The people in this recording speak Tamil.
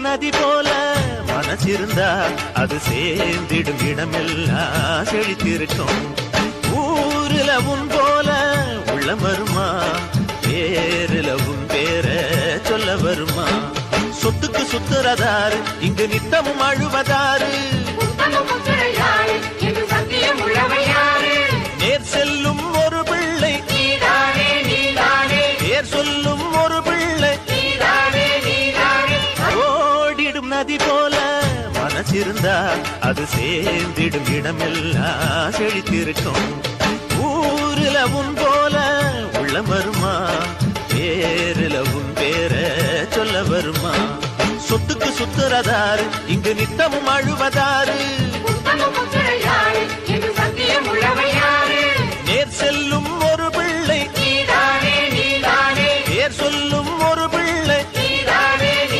நதி போல மனசிருந்தா அது சேர்ந்திடும் இடமெல்லாம் செழித்திருக்கும். ஊருல உன் போல உள்ளம் வருமா, பேருல உன் பேர சொல்ல வருமா? சொத்துக்கு சுத்துறதாரு, இங்கு நித்தமும் அழுவதாரு? நேர் செல்லும் ஒரு பிள்ளை, பேர் சொல்லும் ஒரு பிள்ளை, ஓடிடும் நதி போல மனசிருந்தா அது சேர்ந்திடும் இடமெல்லாம் செழித்திருக்கும். ஊருல உன் போல உள்ளம் வருமா, பேருல உன் பேர சொல்ல வருமா? சொத்துக்கு சுத்துறதாரு, இங்கு நித்தமும் அழுவதாரு? நேர் செல்லும் ஒரு பிள்ளை, பேர் சொல்லும்